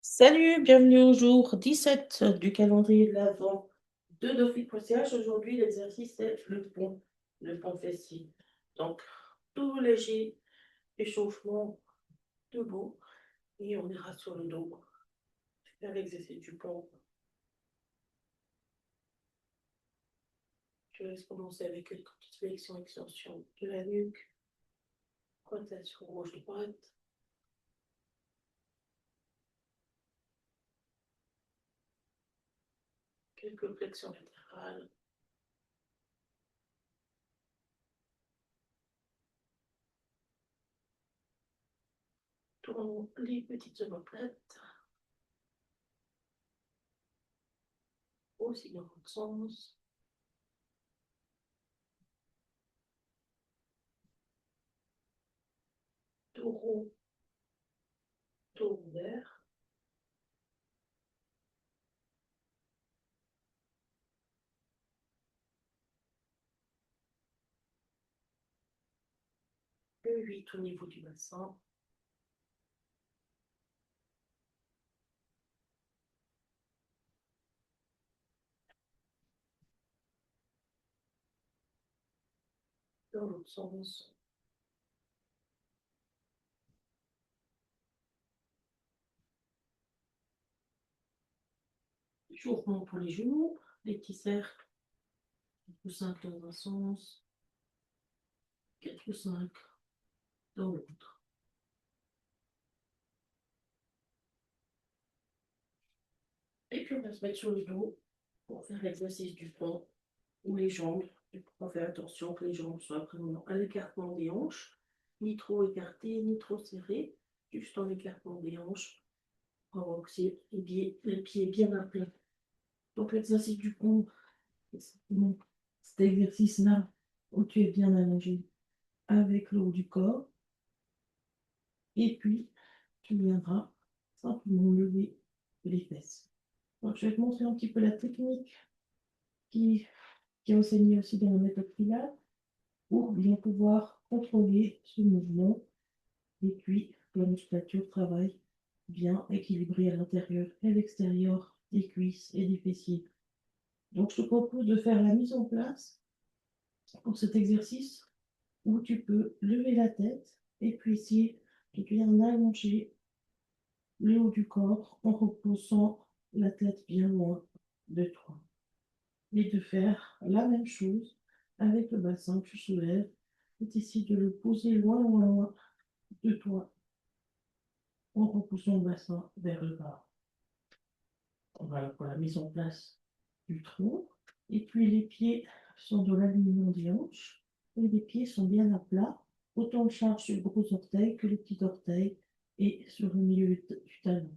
Salut, bienvenue au jour 17 du calendrier de l'Avent de Dofi.ch. Aujourd'hui, l'exercice est le pont fessier. Donc, tout léger, échauffement debout, et on ira sur le dos. Faire l'exercice du pont. Je laisse commencer avec une petite flexion, extension de la nuque, rotation gauche-droite. Quelques flexions latérales. Tournons les petites omoplates. Aussi dans l'autre sens. Dos rond, dos ouvert. Le 8 au niveau du bassin. Dans l'autre sens. Échauffement pour les genoux, les petits cercles, 4 ou 5 dans un sens, 4 ou 5 dans l'autre. Et puis on va se mettre sur le dos pour faire l'exercice du pont ou les jambes. Il faut faire attention que les jambes soient vraiment à l'écartement des hanches, ni trop écartées, ni trop serrées, juste en écartement des hanches pour avoir aussi les pieds bien à plat. Donc l'exercice du pont, cet exercice-là où tu es bien allongé avec le haut du corps. Et puis, tu viendras simplement lever les fesses. Donc, je vais te montrer un petit peu la technique qui, qui est enseignée aussi dans la méthode Pilates pour bien pouvoir contrôler ce mouvement. Et puis, la musculature travaille bien équilibrée à l'intérieur et à l'extérieur des cuisses et des fessiers. Donc, je te propose de faire la mise en place pour cet exercice où tu peux lever la tête et puis essayer de bien allonger le haut du corps en reposant la tête bien loin de toi. Et de faire la même chose avec le bassin que tu soulèves et d'essayer de le poser loin, loin, loin de toi en repoussant le bassin vers le bas. Voilà pour la mise en place du tronc. Et puis les pieds sont dans l'alignement des hanches et les pieds sont bien à plat, autant de charge sur le gros orteil que les petits orteils et sur le milieu du talon.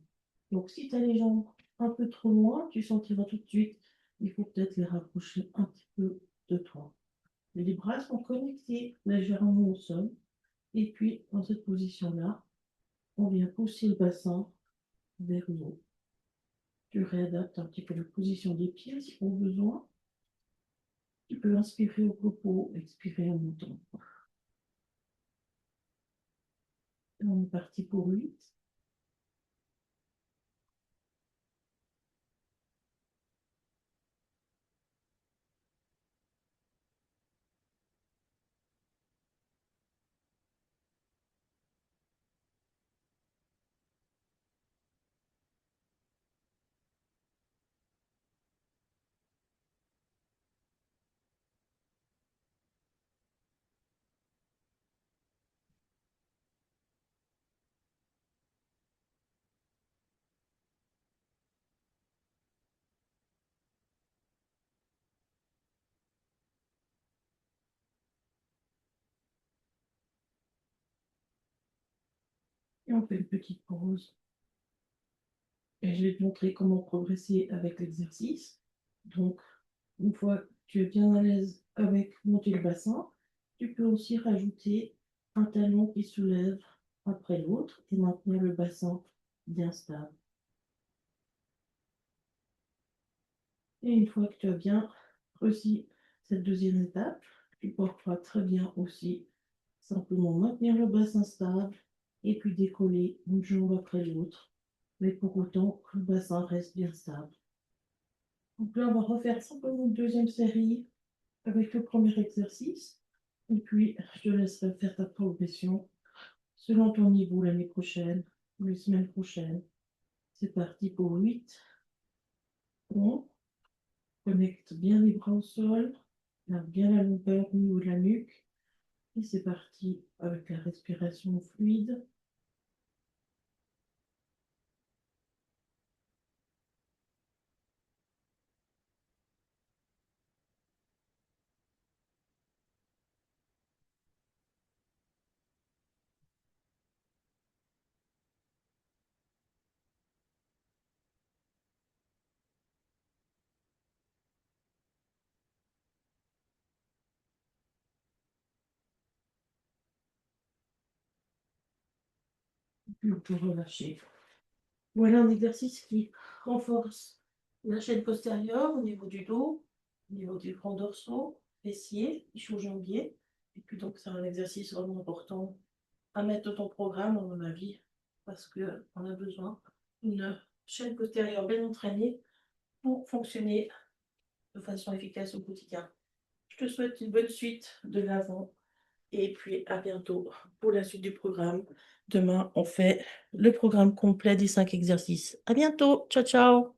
Donc si tu as les jambes un peu trop loin, tu sentiras tout de suite, il faut peut-être les rapprocher un petit peu de toi. Les bras sont connectés légèrement au sol. Et puis, dans cette position-là, on vient pousser le bassin vers le haut. Tu réadaptes un petit peu la position des pieds si on a besoin. Tu peux inspirer au repos, expirer en montant. On est parti pour 8. Et on fait une petite pause. Et je vais te montrer comment progresser avec l'exercice. Donc, une fois que tu es bien à l'aise avec monter le bassin, tu peux aussi rajouter un talon qui soulève après l'autre et maintenir le bassin bien stable. Et une fois que tu as bien réussi cette deuxième étape, tu pourras très bien aussi simplement maintenir le bassin stable et puis décoller une jambe après l'autre mais pour autant, le bassin reste bien stable. Donc là, on va refaire simplement une deuxième série avec le premier exercice. Et puis, je te laisserai faire ta progression selon ton niveau l'année prochaine, ou les semaines prochaines. C'est parti pour 8. On connecte bien les bras au sol, garde bien la longueur au niveau de la nuque. Et c'est parti avec la respiration fluide. Puis on peut relâcher. Voilà un exercice qui renforce la chaîne postérieure au niveau du dos, au niveau du grand dorsaux, fessier, ischio-jambier. Et puis donc c'est un exercice vraiment important à mettre dans ton programme, à mon avis, parce qu'on a besoin d'une chaîne postérieure bien entraînée pour fonctionner de façon efficace au quotidien. Je te souhaite une bonne suite de l'avant et puis à bientôt pour la suite du programme. Demain, on fait le programme complet des 5 exercices. À bientôt. Ciao, ciao.